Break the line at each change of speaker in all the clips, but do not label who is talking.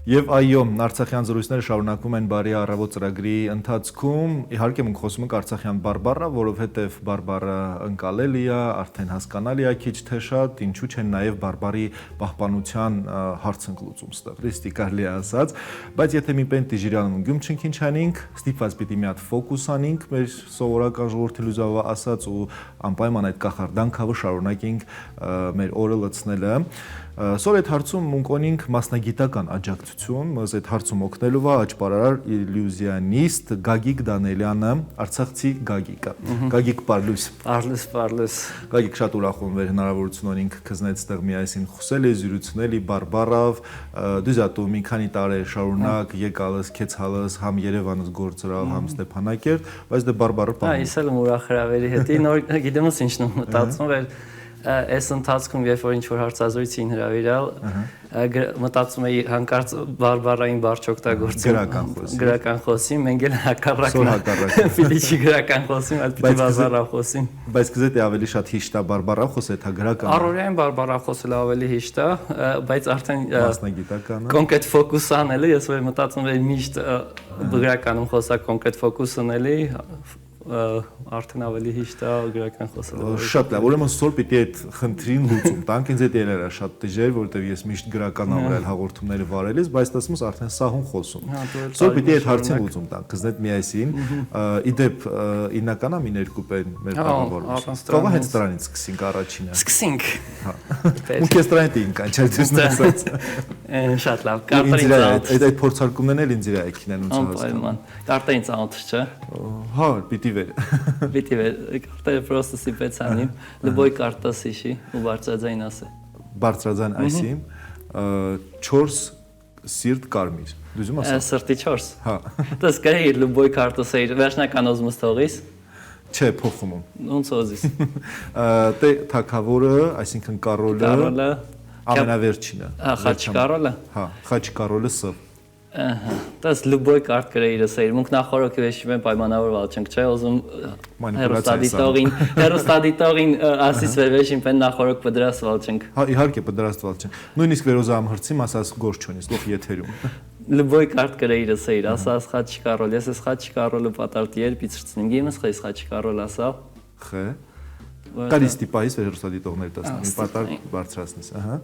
Եվ այո, Արցախյան զրույցները շարունակվում են բարի առավոտ ծրագրի ընթացքում։ Իհարկե մենք խոսում ենք Արցախյան բարբառը, որովհետև բարբառը ընկալելի է, արդեն հասկանալի է քիչ թե շատ, ինչու՞ չեն նաև բարբառի պահպանության հարց ենք լուծում ստեղ, ռիստի կարելի ասած, բայց եթե մի պեն տիժիրանում գյում չնքինչանինք, ստիպված պիտի մի հատ ֆոկուս անենք մեր սովորական ժողովրդի լուզավը ասած ու անպայման այդ կախարդանքավը շարունակենք մեր օրը լցնելը։ Սոր այդ հարցում ունկոնինք մասնագիտական աջակցություն, մզ այդ հարցում օգնելու վա աճպարարար իլյուզիոնիստ Գագիկ Դանելյանը, արցախցի Գագիկը։ Գագիկ Պարլուս։
Պարլուս։
Գագիկ շատ ուրախում էր հնարավորություն ունենք քզնեց տեղ միասին խոսել, զրուցնել բարբառով, դուզատու մի քանի տարի շարունակ եկալս, քեցալս, համ Երևանից գործրավ, համ Ստեփանակերտ, բայց դե բարբառը
պահում։ Այս էլ ուրախ հրավերի հետի նոր գիտեմ ус ինչն եմ մտածում էր այս ընթացքում երբ որ ինչ-որ հարցազրույցին հրավիրալ մտածում էի հանկարծ բարբառային բառ չօգտագործում գրական խոսի մենք էլ հակառակն ֆիլիչի գրական խոսում այլ պիտի բարբառով խոսում
բայց գիտեք ավելի շատ հիշտ է բարբառով խոսել թե գրական
առօրյային բարբառով խոսելը ավելի հիշտ է բայց արդեն
մասնագիտականը
կոնկրետ ֆոկուս անելը ես որ մտածում եմ միշտ գրականում խոսակ կոնկրետ ֆոկուս անելի արդեն ավելի հիշտ է գրական խոսելը
շատ լավ ուրեմն սոր պիտի այդ խնդրին լուծում տանք ինձ այդ երերը շատ դժեր որովհետև ես միշտ գրական ամրել հաղորդումները վարելիս բայց դասումս արդեն սահուն խոսում սոր պիտի այդ հարցին լուծում տանք կզնետ միասին իդեպ իննականը մին երկու պեն մեր կառավարում կողա հենց դրանից սկսենք առաջինը
սկսենք
ու քեզ դրանից ինք անչերտեսն ասած
շատ լավ կարտերին
այդ փորձարկումներն էլ ինձ իրա եկին են ոնց
հասկանում կարտերին ծանոթ չէ
հա պիտի
Պիտի վեր, կարտերը պրոստը սիպեց անիմ, լբոյ կարտաս իշի ու բարձրաձայն ասե։
Բարձրաձայն այսիմ, չորս սիրտ կարմիր, դուզում ասա։
Սրտի չորս։
Հա։
Տես կրի լբոյ կարտաս էիր, վերջնական ոզմս թողիս։
Չէ, փոխում եմ։
Ոնց ոզիս։
Տե թակավորը, այսինքն կարոլը, ամենավերջինը։
Խաչկարոլը։
Հա, խաչկարոլը ս։
Տես լուբոյ կարտ գրեիրս էիր, մունք նախորոքի վեշիվ են պայմանավորված չենք, չէ, ոզում հերոստադիտողին ասիս վերվեշին պեն նախորոք պդրաստվալ չենք։
Հա, իհարկե պդրաստվալ չենք, նույնիսկ վերոզամ հրցիմ ասաս գորչ չունիս, լող եթերում։
Լուբոյ կարտ գրեիրս էիր, ասաս խաչկարոլ, ես ես խաչկարոլը պատարդի էր պիցրծնիմ, գիմս խեիս խաչկարոլ ասա։
Խե, կարիս տիպայիս վերոստադիտողներ տասնի, պատարդ բարձրասնիս, ահա։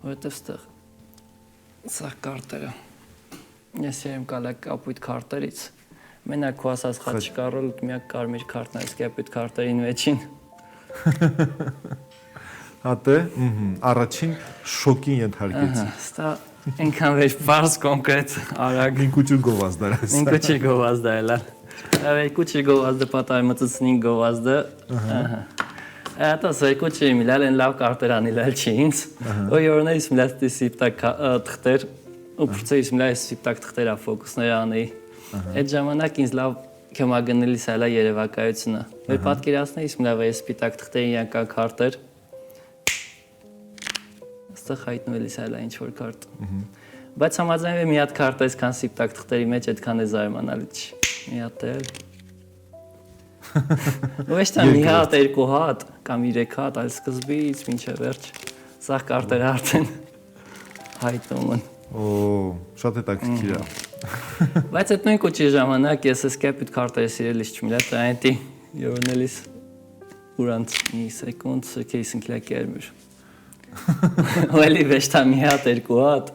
Որտև ստեղ Սա կարտերը, ես եմ կալակ կապույտ կարտերից, մենակ քո ասած խաչկարոլ միակ կարմիր կարտն է, իսկ ապույտ կարտերին մեջին։
Հատե, առաջին շոկին ենթարկեցի։
Ստա ինքան վեր պարզ կոնկրետ արագ։
Ինքուչի գովազդ դարաս։
Ինքուչի գովազդ այլա։ Ինքուչի գովազդը պատայ մծծնին գովազդը։ Это սայկոչի միլալ են լավ կարտեր անիլալ չի ինձ, ու յորոներից միլալ սիպտակ թղթեր, ու պրծեիս միլալ սիպտակ թղթերա ֆոկուսներ անեի, այդ ժամանակ ինձ լավ կյոմագնելիս այլա երևակայությունը, վեր պատկերացնեիս միլավ է սպիտակ թղթերի յանքան կարտեր, ստեղ հայտնվելիս այլա ինչ-որ կարտ, բայց համաձայն է մի հատ կարտ այս կան սիպտակ թղթերի մեջ այդքան է զարմանալի չի, մի հատ էլ Ու էշտա մի հատ, երկու հատ, կամ իրեք հատ, այլ սկզբից, մինչև վերջ, սաղ կարտերը արդեն հայտնում են։
Շատ հետաքրքիր է։
Բայց այդ նույն կոչի ժամանակ ես ես կապույտ կարտերը սիրելիս չմիլա, այնտի յորնելիս ուրանց մի սեկունդ, սրկեիս ընկլյակի արմիր։ Ու էլի վեշտա մի հատ, երկու հատ,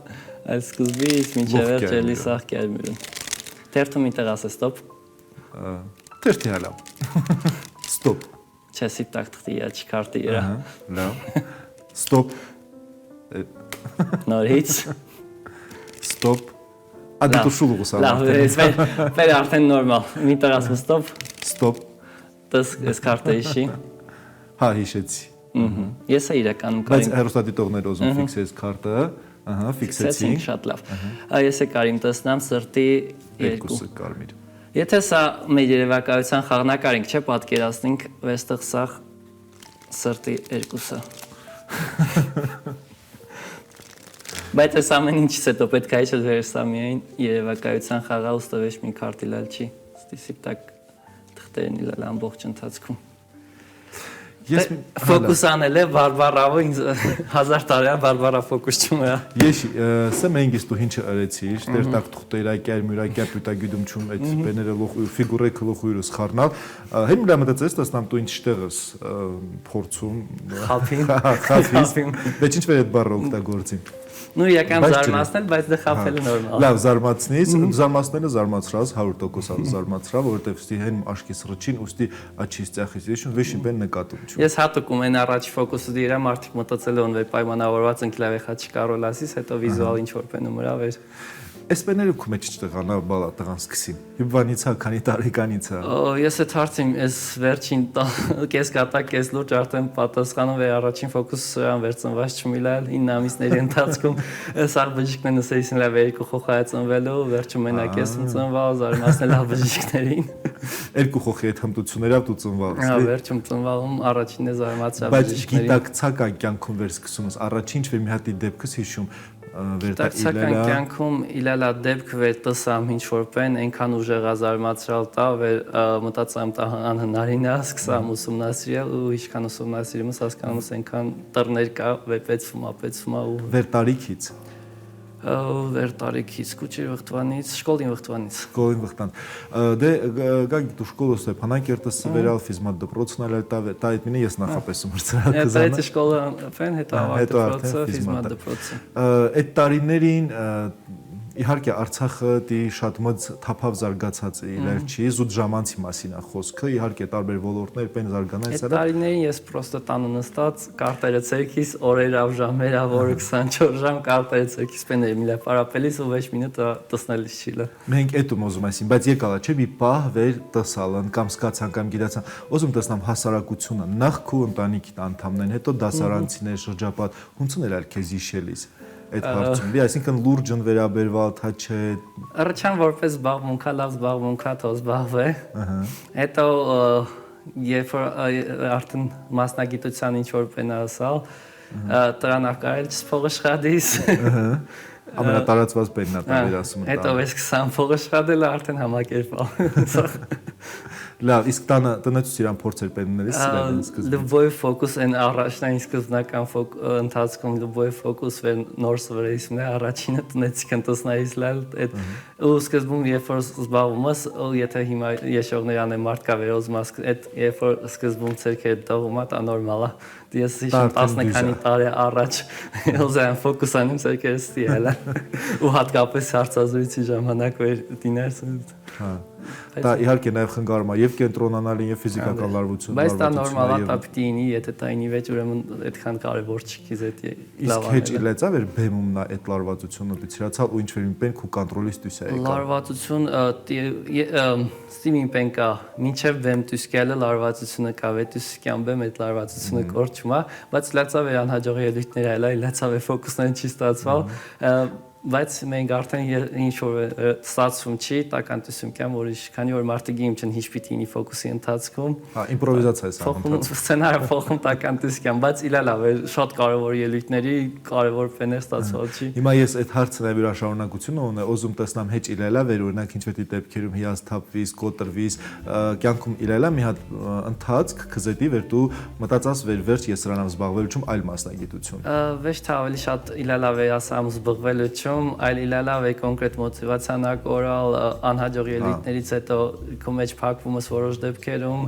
այլ սկզբից, մինչև վերջ, էլի սաղ կի արմիր են։ Թերթում ինտեղ ասե ստոպ։
Թերթի հալամ, ստոպ։
Չէ սիպտակ թղթի յաչ կարտի երա։
Լավ, ստոպ։
Նորից։
Ստոպ։ Ադիտու շուլուղ սա։
Լավ, վեր արդեն նորմալ, մի տարասմ ստոպ։
Ստոպ։
Տս ես կարտը իշի։
Հա, հիշեցի։
Ես է իրականում
կարիմ։ Բայց հերոստադիտողներ ոզում ֆիքսես կարտը, ֆիքսեցինք։
Շատ լավ։ Ես է կարիմ տսնամ սրտի երկու։
Կարմիր։
Եթե սա մեր երևակայության խաղնակարինք չէ, պատկերացնենք վեստեղ սաղ սրտի երկուսը։ Բայց այս ամեն ինչից հետո պետք է իչը դվեր սա միայն երևակայության խաղա ուստավեշ մի կարտիլալ չի, ստի սիպտակ թղթերն իլալ ամբողջ ընթացքում։ Ֆոկուս անել է բարբարավը ինձ 1000 տարի բարբարա ֆոկուս չունի։
Ես սա մենգիս դու ինչ արեցիր, դեր տակ թուտերակյալ մյուրակյալ պյութագյուդում չում այդ բեները ֆիգուրե քլոխույրս խառնալ։ Հեն միլա մտածես, տասնամ դու ինչ տեղս փորձում խափին։ Բայց ինչ վեր այդ բառը օգտագործին։
Ну իրական զարմացնել, բայց դե խափելը նորմալ։
Լավ, զարմացնից, զարմացնելը զարմացրած 100% զարմացրա, որովհետև ստի հեն աշկիս ռճին, ուստի աչիս ծախիս իշուն վեշի բեն նկատում չու։
Ես հատուկում են առաջ ֆոկուսը դիրա մարդիկ մտածել են վեր պայմանավորված են կլավեխա չկարոլ ասիս, հետո վիզուալ ինչ որ պենում հրա վեր։
Էսպեները քու մեջ չտղանա բալա տղան սկսի։ Իբվանից է, քանի տարեկանից է։
Ես այդ հարցին այս վերջին կես կատակ, կես լուրջ արդեն պատասխանում վեր առաջին ֆոկուսը սրան վերցնված չմիլալ 9 ամիսների ընթացքում սար բժիշկներն ասեցին լավ երկու խոխ է ծնվելու, վերջում մենակ ես ծնվել, զարմացնել ա բժիշկներին։
Երկու խոխի այդ հմտություններով դու ծնվել։
Հա, վերջում ծնվալում առաջինն է զարմացա
Բայց
բժիշկներին։
գիտակցական կյանքում վեր սկսում ես, առաջին ինչ-որ մի հատի դեպքս հիշում
Տակցական կյանքում իլալա դեպք վեր տսամ ինչ-որ պեն, ենքան ուժեղ ազարմացրալ տա, վեր մտածամ տա անհնարին է, սկսամ ուսումնասիրել ու ինչքան ուսումնասիրում ես հասկանում ես ենքան տռներ կա, վեպեցվում ու
վեր տարիքից
վեր տարիքից, կուչիր վղտվանից, շկոլին վղտվանից։
Շկոլին վղտան։ Դե գագ դու շկոլը Ստեփանակերտը սվերալ ֆիզմատ դպրոցնալ տա այդ մինը ես նախապես մրցրալ
կզանը։ Այդ շկոլը ֆեն հետո դպրոցը ֆիզմատ դպրոցը։
Այդ տարիներին իհարկե Արցախը դի շատ մծ թափավ զարգացած է իրար չի զուտ ժամանցի մասին է խոսքը իհարկե տարբեր ոլորտներ պեն զարգանալ
այդ տարիներին ես պրոստը տանը նստած կարտերը ցերքիս օրերավ ժամերավ օրը 24 ժամ կարտերը ցերքիս պեն էր միլա պարապելիս ու 6 մինուտ տեսնելիս չիլը
մենք էդ ուզում այսին բայց եկալա չէ մի պահ վեր տսալն կամ սկացան կամ գիտացան ուզում տեսնամ հասարակությունը նախ քու ընտանիքի անդամներն հետո դասարանցիներ շրջապատ ոնց էր քեզ իշելիս այդ հարցում։ Դի այսինքն լուրջն վերաբերված հա չէ։
Առաջան որպես զբաղմունքա, լավ զբաղմունքա, թող զբաղվե։ Հետո երբ արդեն մասնագիտության ինչ որ բան ասալ, դրանով կարել չփողը շղադիս։
Ամենատարածված բանն է դեր ասում։
Հետո ես սկսամ փողը շղադել արդեն համակերպալ։
Լավ, իսկ տնեցուց իրան փորձեր պեններիս սիրան սկզբում։
Լվոյ ֆոկուս են առաջնային սկզբնական ընթացքում լվոյ ֆոկուս վեր նոր սվերեիսն է առաջինը տնեցիկ ընտեսնայից լալ այդ ու սկզբում երբ որ զբաղվում ես եթե հիմա եշողներ անեմ մարդկա վերոզում այդ երբ որ սկզբում ցերքը դողումա դա նորմալ է ես հիշում 10 քանի տարի առաջ ուզեմ ֆոկուս անեմ ցերքերս ստիելա ու հատկապես հարցազրույցի ժամանակ վեր դիներս
հա դա իհարկե նաև խնգարում է եւ կենտրոնանալին եւ ֆիզիկական լարվածություն
բայց դա նորմալ է դա պիտի ինի եթե դա ինի վեճ ուրեմն այդքան կարևոր չի քիզ այդ
լավ է իսկ հեչ լեցավ էր բեմումն է այդ լարվածությունը դիցրացալ ու ինչ որ մի բեն քու կոնտրոլից դույս է եկա
լարվածություն ստիմին բենկա մինչեւ բեմ դուսկելը լարվածությունը կա վետուսկյան բեմ այդ լարվածությունը կորչում է բայց լացավ է անհաջող ելույթներ այլ լացավ է ֆոկուսն չի ստացվել բայց մենք արդեն ինչ որ ստացվում չի տականտեսում կամ որ քանի որ մարդիկ իմ չեն հիշպիտի ինի ֆոկուսի ընթացքում
հա իմպրովիզացիա է սա
փոխում սցենարը փոխում տականտեսում բայց իլալա շատ կարևոր ելույթների կարևոր բաներ ստացվել չի
հիմա ես այդ հարցը նաև իր շարունակությունը ունեմ ուզում տեսնամ հեչ իլալա վեր օրինակ ինչ որ դեպքերում հիասթափվիս կոտրվիս կյանքում իլալա մի հատ ընթացք քզետի վեր դու մտածած վեր վերջ ես սրանով զբաղվելու չում այլ մասնագիտություն
վեճ ավելի շատ իլալա վեր ասամ զբաղվելու այլ իլալավ է կոնկրետ մոտիվացիան ակորալ անհաջող ելույթներից հետո քո մեջ փակվում ես որոշ դեպքերում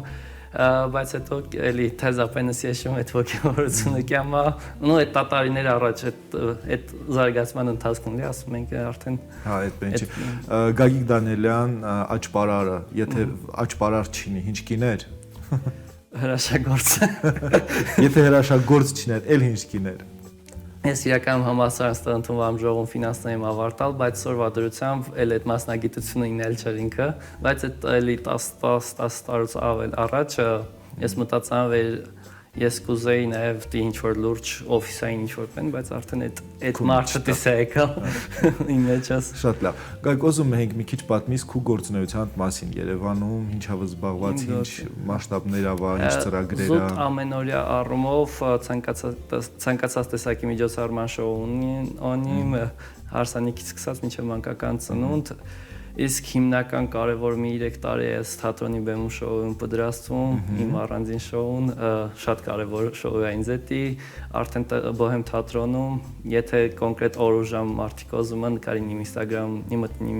բայց հետո էլի թեզապենս եշում այդ ոգևորությունը կյամա նո այդ տատարիներ առաջ այդ զարգացման ընթացքում լի ասում ենք արդեն
հա այդ բան չի Գագիկ Դանիելյան աճպարարը եթե աճպարար չինի ինչ կիներ
հրաշագործ
եթե հրաշագործ չիներ էլ ինչ կիներ
Ես իրականում համալսարան ստուդենտում ժողովում ֆինանսներում ավարտալ, բայց սորվա դրությամբ էլ այդ մասնագիտությունը ինել չէր ինքը, բայց այդ էլի 10 տարուց ավել առաջ ես մտածում վեր ես կուզեի նաև դի ինչ որ լուրջ օֆիսային ինչ որ բան, բայց արդեն այդ մարշը դիսա եկալ իմ մեջս
շատ լավ։ Գայք ուզում ենք մի քիչ պատմիս քու գործունեության մասին Երևանում, ինչով զբաղված, ինչ մասշտաբներ ավա, ինչ ծրագրեր ա։
Զուտ ամենօրյա առումով ցանկացած տեսակի միջոցառման շոու ունիմ հարսանիքից սկսած մինչև մանկական ծնունդ Իսկ հիմնական կարևոր մի 3 տարի է թատրոնի բեմում շոուում պատրաստում, իմ առանձին շոուն, շատ կարևոր շոու է ինձ էտի, արդեն Բոհեմ թատրոնում, եթե կոնկրետ օր ու ժամ մարդիկ ուզում են, կարին իմ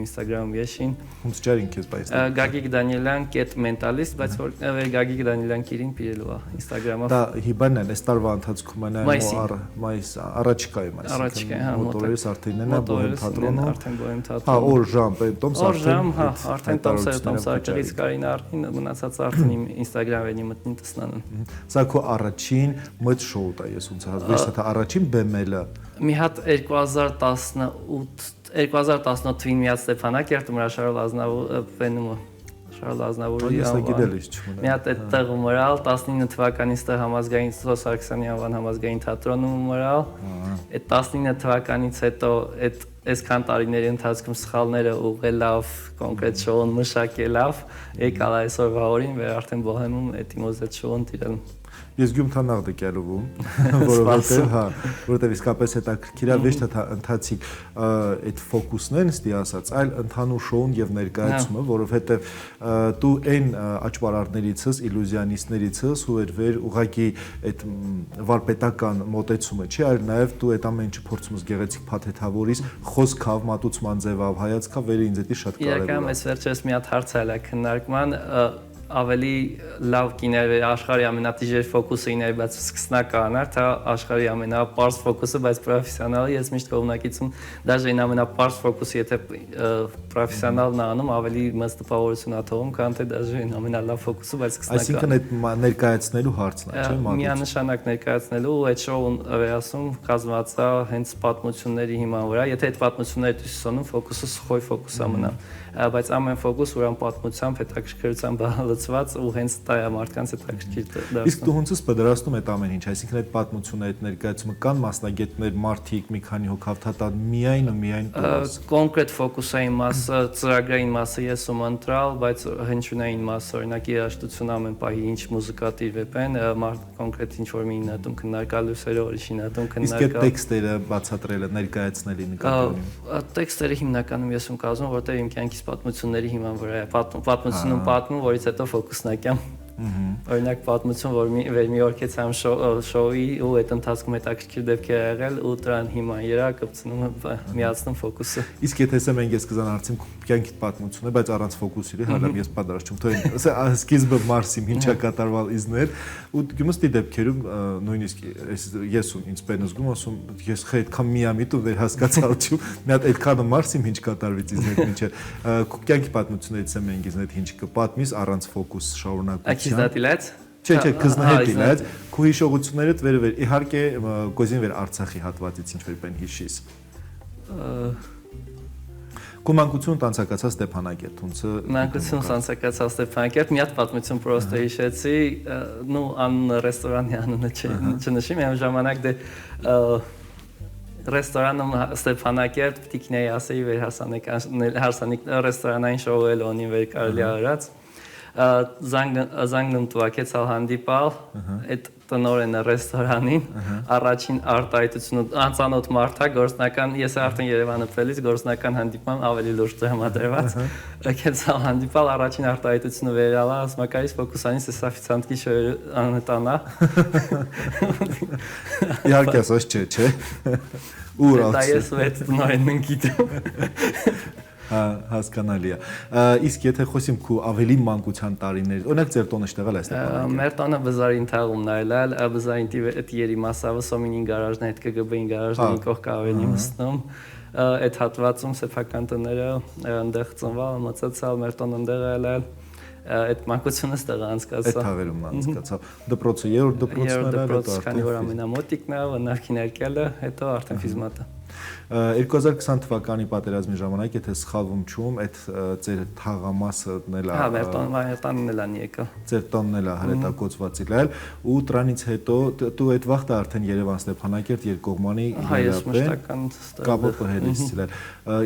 Instagram-ում եշին։
Ոնց ճարին քեզ բայց։
Գագիկ Դանիելյան @mentalist, բայց որ Գագիկ Դանիելյան քիրին pirելու է Instagram-ով։
Դա հիբանն է, այս տարվա ընթացքում են մայիս առաջիկայում,
այսինքն
մոտորես արդեն են Բոհեմ թատրոնում։
Արդեն Բոհեմ
Հա,
թատրոնում։
օր ժամ, Տոմս
Արդեն Տոմսարկելից կարին արդեն մնացած արդեն իմ Instagram-ին մտնին տեսնանն։
Սա քո առաջին մտ շոուտ է, ես ոնց հազվես դա առաջին բեմելը։
Մի հատ 2018 թվին միած Ստեփանակերտում Շարլ Ազնավուրը Շարլ Ազնավուրի մի հատ այդտեղ մռալ 19 թվականից տեղ համազգային Սարգսյանի անվան համազգային թատրոնում մռալ։ Այդ 19 թվականից հետո այսքան տարիների ընթացքում սխալները ուղղելով կոնկրետ շոուն մշակելով եկալ այսօրվա օրին վեր արդեն Բոհեմում այդ իմոզ այդ շոուն տիրել։
Ես գյումթանաղ դեկալվում, որովհետև իսկապես հետաքրքիր է ոչ թե ընթացիկ այդ ֆոկուսն են ստի ասած, այլ ընդհանուր շոուն եւ ներկայացումը, որովհետև դու այն աճպարարներից ես, իլյուզիոնիստներից ես, ու վեր ուղակի այդ վարպետական մոտեցումը չի, այլ նաեւ դու այդ ամեն ինչը փորձում ես գեղեցիկ փաթեթավորից, խոսքով, մատուցման ձևով, հայացքով վերը ինձ էտի շատ կարևոր է։
Իրական ես վերջերս մի հատ հարց այլ է քննարկման ավելի լավ կիներ աշխարհի ամենատիժեր ֆոկուսը իներ, բայց սկսնականը, թե աշխարհի ամենապարզ ֆոկուսը, բայց պրոֆեսիոնալը ես միշտ կողմնակիցում դաժե այն ամենապարզ ֆոկուսը, եթե պրոֆեսիոնալն անում, ավելի մեծ տպավորություն ա թողում, քան թե դաժե այն ամենալավ ֆոկուսը, բայց սկսնականը։
Այսինքն այդ ներկայացնելու հարցն է, չէ՞,
միանշանակ ներկայացնելու, այդ շոուն վերասում կազմված է հենց պատմությունների հիման վրա, եթե այդ պատմությունները դուսանում ֆոկուսը սխոյ ֆոկուս է մնա, բայց ամեն ֆոկուս ուրան պատմությամբ, հետաքրքրությամբ լցված ու հենց դա է մարդկանց հետաքրքիր դարձնում։
Իսկ դու ոնց ես պատրաստում այդ ամեն ինչ, այսինքն այդ պատմությունը, այդ ներկայացումը կան մասնագետներ, մարդիկ, մի քանի հոգավ թատան միայն ու միայն դուրս։
Կոնկրետ ֆոկուսային մասը, ծրագրային մասը ես ում ընտրալ, բայց հնչյունային մասը, օրինակ երաժշտություն ամեն պահի ինչ մուզիկա տիրվեպեն, կոնկրետ ինչ որ մի նատում քննարկալու սերը ուրիշի նատում քննարկալ։
Իսկ այդ տեքստերը բացատրելը, ներկայացնելի նկատի։
Տեքստերը հիմնականում ես ում կազմում, որտեղ իմ կյանքից պատմությունների հիման վրա է պատմությունում պատմում, որից հետո ֆոկուսնակյամ։ Օրինակ պատմություն, որ մի օր կեցամ շոուի ու այդ ընթացքում հետաքրքիր դեպքեր եղել ու դրան հիման երա կպցնում միացնում ֆոկուսը։
Իսկ եթե ասեմ են ես կզան արդեն կյանքի պատմություն է, բայց առանց ֆոկուսի հալամ ես պատրաստ չեմ։ Թող սկիզբը մարսիմ ինչա կատարվալ իզներ ու գումստի դեպքերում նույնիսկ ես ինձ բեն զգում ասում ես այդքան միամիտ ու վերհասկացալ չու մի հատ այդքանը մարսիմ ինչ կատարվից իզներ ինչը կյանքի պատմություններից եմ ինձ այդ ինչ կպատմիս առանց ֆոկուս շարունակություն։
Դատիլած։
Չէ, կզնահետիլած, քո հիշողություններդ վեր իհարկե գոզին վեր Արցախի հատվածից ինչ-որ բան հիշիս։ Քո մանկություն տանցակացած Ստեփանակերտ, ոնց
մանկություն տանցակացած Ստեփանակերտ, մի հատ պատմություն պրոստը հիշեցի, նու ան ռեստորանի անունը չնշի, մի ժամանակ դե ռեստորանում Ստեփանակերտ պիտի ասեի վեր հարսանիք ռեստորանային շոուել ունի վեր կարելի արած զանգն տուակեցալ հանդիպալ այդ տնօրենը ռեստորանին առաջին արտահայտությունը անծանոթ մարդա գործնական ես արդեն Երևանը փելից գործնական հանդիպման ավելի լուրջ տրամադրված եկեցալ հանդիպալ առաջին արտահայտությունը վերալա ասմակայից ֆոկուսանից սաֆիցանտի անտանա
իհարկե ասած չէ ուր
դա ես վեց տնօրենն գիտեմ
հասկանալի է։ Իսկ եթե խոսիմ քու ավելի մանկության տարիներից, օրինակ ձեր տոնը իշտեղալ է Ստեփանակերտ։
Մեր տոնը բզարին թաղումն այլալ, բզարին այդ երի մասավը սոմինին գարաժն այդ ԿԳԲ-ին գարաժն կողք ավելի մստում։ Այդ հատվածում սեփական տները այնտեղ ծնվել, մծացալ մեր տոնը այնտեղ այլալ։ Այդ մանկությունը ստեղ անցկացա։
Այդ թաղերում անցկացա։ Դպրոցը երրորդ դպրոցն էր,
հետո քանի որ ամենամոտիկն է, նախին արկելը, հետո արդեն ֆիզմատը։
2020 թվականի պատերազմի ժամանակ, եթե սխալվում չում, այդ ձեր թաղամասն էլ
հա, մեր տանն էլ անի եկա։
Ձեր տանն էլ հրետակոծված իլել ու դրանից հետո դու այդ վաղտը արդեն Երևան Ստեփանակերտ երկկողմանի կապը հերիցիլել։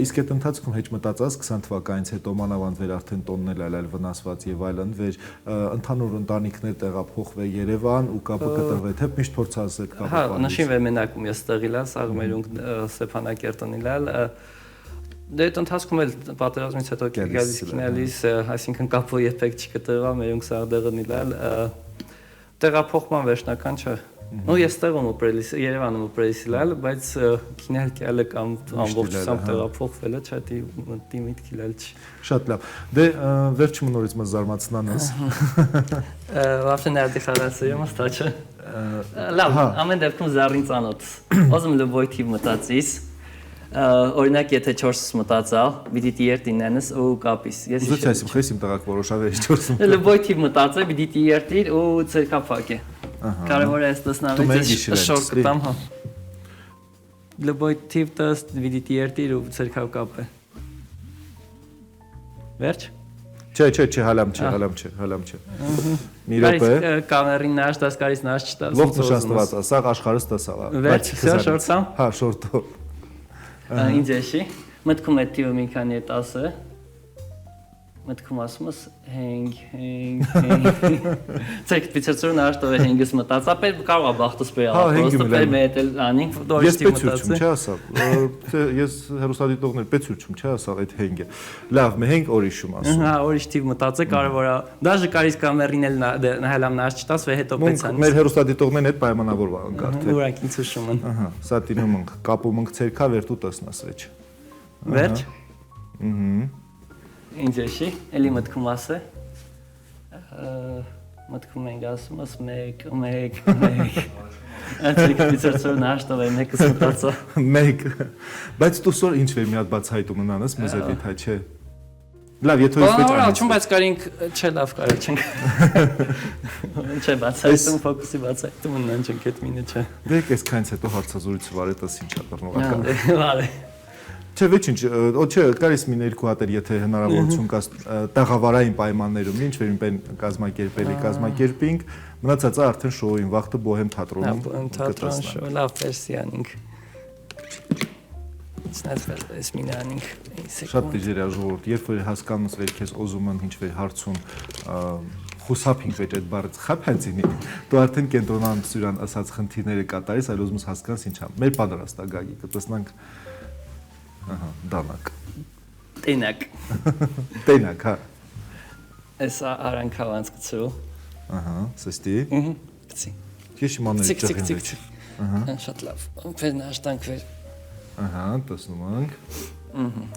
Իսկ այդ ընթացքում հեչ մտածած 20 թվականից հետո մանավանդ վեր արդեն տոնն էլ այլ վնասված եւ այլն վեր ընդհանուր ընտանիքներ տեղափոխվել Երևան ու կապը կտրվել թե միշտ փորձած այդ կապը։
Հա, նշին վեր մենակում ես տեղիլա, սաղ մերունք Ստեփանակերտն իլալ Դե այդ ընթացքում էլ պատերազմից հետո գալիս, այսինքն կապը երբեք չկտրվա, մերոնք սաղդեղնիլալ, տեղափոխման վերջնական չէ։ Ну ես տեղում ուպրելիս, Երևանում ուպրելիսիլալ, բայց քինել կյալը կամ ամբողջությամբ տեղափոխվելը չէ, դի միտքիլալ չի։
Շատ լավ։ Դե վերջի նորից մը զարմացնանս։
Вообще ներդի խալասը ստաչը։ Լավ, ամեն դեպքում զարին ծանոթ։ Ոզում լոբոյ թիվ մտածիս։ Օրինակ եթե 4-ից մտածալ, պիտի տիերտինենս ու կապիս։ Ես
Ուզում եմ խեսիմ տղակ որոշավեր 4-ում։
Լոբոյ թիվ մտածել, պիտի տիերտիր ու ցերկափակե։ Կարևոր է ստեսնալ շորտ կտամ, հա։ Լոբոյ թիվ տես պիտի տիերտիր ու ցերկափակե։ Վերջ։
Չէ, հալամ չէ։ Մի րոպե։
Կամերին նաշ, դաս կարից նաշ չտաս։
Ողջ նշանված, սաղ աշխարհս տասալ։
Վերջ, շորտամ։
Հա, շորտով։
Ինչ էշի, մտքում է թիվը մի քանի է 10-ը, մտքում ասում ես հենք, ցեք պիցերցուրն աշտով է հենգս մտածապել, կարող է բախտս պեյալ, պրոստը պեր մեետել անինք, դորիշ թիվ մտածել։
Ես պեցուրչում, չէ ասալ, ես հերուսադիտողներ պեցուրչում, չէ ասալ այդ հենգը, լավ, մե հենք օրիշում ասում։
Հա, օրիշ թիվ մտածել, կարևոր է, դաժը կարիս կամերին էլ նահելամ նաշ չտաս, վե հետո պեցանից։
Մեր հերուսադիտողներն հետ պայմանավորվա ընկար, թե։
Ուրանք ինձ ուշում են։
Ահա, սա տինում ենք, կապում ենք ցերքա վերտու տասնաս վեճ։
Վերջ։ Ինչ էշի, էլի մտքում ասե, մտքում ենք ասում ես մեկ, Անցիկ պիցերցորն աշտով է մեկս մտածա։
Մեկ, բայց դու սոր ինչ վեր մի հատ բաց հայտում ընանես մեզ էդի թա չէ։ Լավ, եթե ես վեճ անից։
Չում բայց կարինք չէ լավ կարի չենք։ Չէ բաց հայտում, ֆոկուսի բաց հայտում ընան չենք էդ մինը չէ։
Դեք ես քանից հետո հարցազրույցը վարետաս ինչ ատռնողական։
Վարե։
Չէ, ոչինչ, չէ, կարիս մին երկու հատեր, եթե հնարավորություն կա տաղավարային պայմաններում, ինչ որ ինքն կազմակերպելի կազմակերպինք, մնացածը արդեն շոուին վախտը բոհեմ թատրոնում
թատրոն շոու, լավ վերսիանինք։ It's մինանինք։
Շատ դիժեր է ժողովուրդ, երբ որ հասկանում ես քեզ օզում են ինչ որ հարցում խուսափինք վեճ այդ բառը խափանցինի, դու արդեն կենտրոնան սուրան ասած խնդիրները կատարես, այլ ուզում ես հասկանաս ինչա։ Մեր պատրաստ է գագի, կտեսնանք Ահա, դանակ։ Տենակ, հա։
Էս արանքավանց կծու։
Ահա, սստի։
Կծի։
Քիչ մաներ ճղին վեճ։
Ահա։ Շատ լավ։ Ֆերն աշտանք վեր։
Ահա, տեսնում ենք։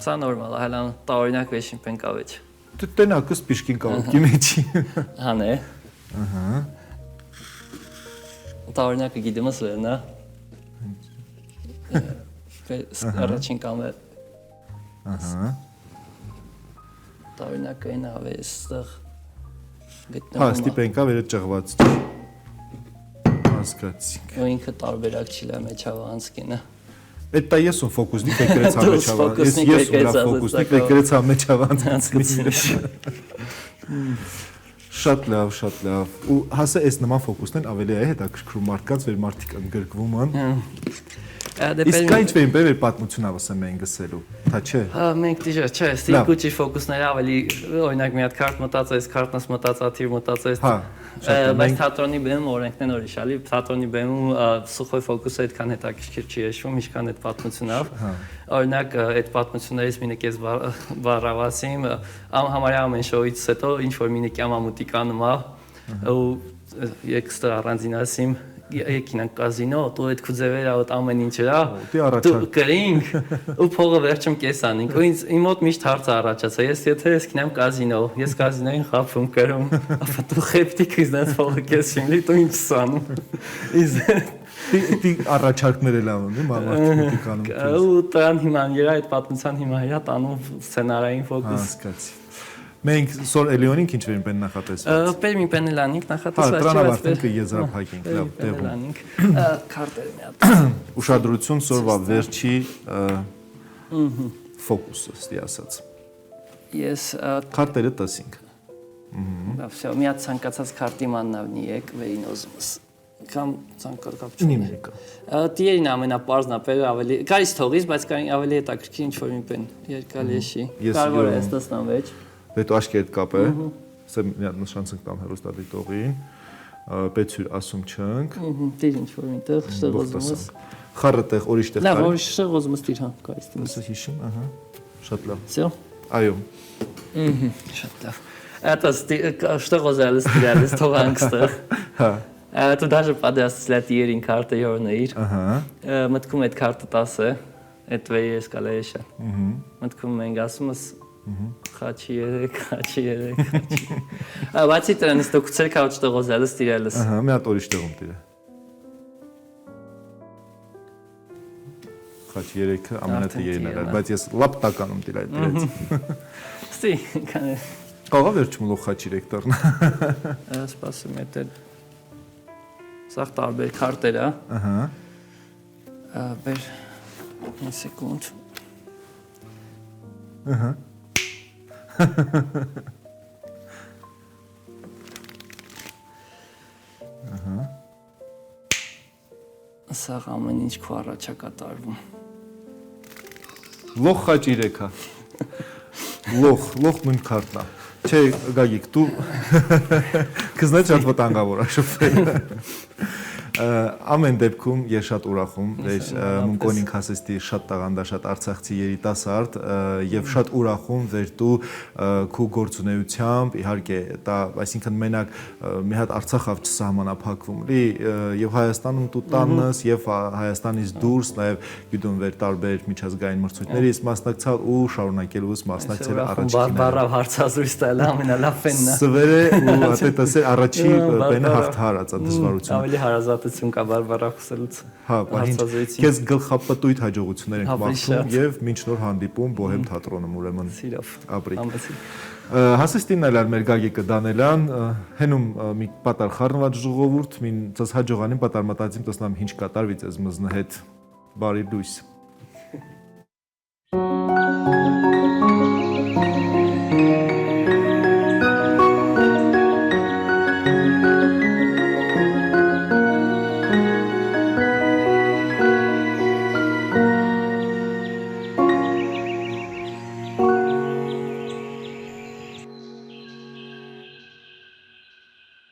Սա նորմալ է, հələ տարօրինակ վեշին պենկավեջ։
Դու տենակը սպիշկին կավուկի մեջի։
Հանե։
Ահա։
Տարօրինակը գիտեմ ես լերնա։ Առաջին կամեր։
Ահա։
Տարօրինակը այն ավե ստեղ գտնվում։
Հա, ստիպենկա վերը ճղված։ Հասկացինք։
Ու ինքը տարբերակ չի լա մեջավ անցկինը։
Այդ դա ես ում ֆոկուսնի կեկրեց համեջավ։ Ես ում ֆոկուսնի կեկրեց համեջավ անցկացնի։ Շատ լավ։ Ու հասե այս նման ֆոկուսներն ավելի է հետաքրքրում մարդկանց, որ մարդիկ ընդգրկվում են։ Իսկ ինչ վեր բեր պատմություն ավսեմ մենք գսելու, թա չէ։
Հա, մենք դիժա, չէ, ստիկուճի ֆոկուսները ավելի օրինակ մի հատ քարտ մտածես, քարտնս մտածաթիվ մտածես։
Հա,
բայց թատրոնի բեմում օրենքն են ուրիշ, ալի թատրոնի բեմում սուխոյ ֆոկուսը այդքան հետաքրքիր չի հիշվում, ինչքան այդ պատմությունով։ Օրինակ այդ պատմություններից մինը կես բառավասիմ, համարյա ամեն շոուից հետո ինչ որ մինը կյամամուտի կանում է, ու եկստը առանձինասիմ եկինանք կազինո, դու այդ քուձևերա ոտ ամեն ինչ էրա, դու կրինք, ու փողը վերջում կես անինք, ու իմ մոտ միշտ հարցը առաջացա, ես եթե ես կինեմ կազինո, ես կազինոյին խափում կրում, ապա դու խեպտիկ իզնած փողը կես շիմլի, դու ինչ սանում,
Դի առաջարկներ էլ անում, մարդիկ անում։
Ու տան հիման երա այդ պատմության հիմա երա տանում սցենարային ֆոկուս։
Հասկացի։ Մենք սոր Էլիոնին ինչ վերին պեն նախատեսված։
Պեր մի պենելանինք նախատեսված։
Հա, տրանավարտենք եզրափակենք, լավ, տեղում։
Քարտերը մի հատ։
Ուշադրություն սորվա վերջի ֆոկուսը, ստի ասած։
Ես
քարտերը տասինք։
Լավ, всё, մի հատ ցանկացած քարտի մաննավնի եք վերին ոզումս։ Կամ ցանկալ կապ չունի։
Նիմերիկա։
Տիերին ամենապարզնապերը ավելի, կարից թողից, բայց կարին ավելի հետաքրքիր ինչ որ մի պեն երկալեշի։ Կարևոր է ստացնամ վեճ։
Դե աշկի հետ կապ է։ Սա մի հատ նշանցենք տամ հերոստատիտողին։ Պետσյուր ասում չենք։
Տիր ինչ որ միտեղ շտեղ ոզումս։
Խառը տեղ, ուրիշ տեղ։
Լավ, ուրիշ շտեղ ոզումս տիր, հա, կարից տես։
Սա հիշում, ահա։ Շատ լավ։
Всё.
Այո։
Շատ լավ։ Это что гозалс դիալս թողանքստը։
Հա։
Ты даже подастся тирин карта ёрնեիր։
Ահա։
Մտքում այդ քարտը 10 է, այդ վեի escalation։ Մտքում մենք ասում ես խաչի 3, խաչի 3։ Բացի դրանից դու քուցել քաուչ տղոզալս դիրալս։
Ահա, մի հատ ուրիշ տեղում տիրը։ Խաչ 3-ը ամենաթեյերին էր, բայց ես լապ տականում տիր այդ դրեց։
Ստի, կանե։
Կարող վերջում լող խաչ 3 դառնա։
Սպասում եմ դա։ Սա տարբեր քարտեր է։
Ահա։
Բեր մի սեկունդ։
Ահա։ Ահա։
Սա ամեն ինչ քո առաջ է կատարվում։
Լող խաչ 3-ա։ Լող նույն քարտն է։ Չէ, Գագիկ, դու քզնա շատ վտանգավոր է շփվել։ Ամեն դեպքում ես շատ ուրախ եմ, որ Մունկոնին հասեստի շատ տաղանդա, շատ արցախցի երիտասարդ եւ շատ ուրախ եմ, որ դու քո գործունեությամբ իհարկե դա, այսինքն մենակ մի հատ Արցախով չսահմանափակվում լի եւ Հայաստանում դու տաննես եւ Հայաստանից դուրս նաեւ գիտում որ տարբեր միջազգային մրցույթներից մասնակցալ ու շարունակելու ես մասնակցել առաջին
բարբարավ հարցազրույց տալ ամենալավն է։
Սվերը ու այդտեսը առաջի բենը հաղթարած է դժվարություն։
Ավելի հարազատություն կա բարբարավ խոսելուց։
Հա, քեզ գլխապտույտ հաջողություններ ենք մաղթում եւ մինչ նոր հանդիպում Բոհեմ թատրոնում ուրեմն։
Սիրով։
Ապրի։
Ամեցի։
Հասեստին այլ մեր Գագիկը Դանելյան հենում մի պատար խառնված ժողովուրդ մին ցած հաջողանին պատար մտածիմ տեսնամ ինչ կատարվից ես մզնհետ բարի լույս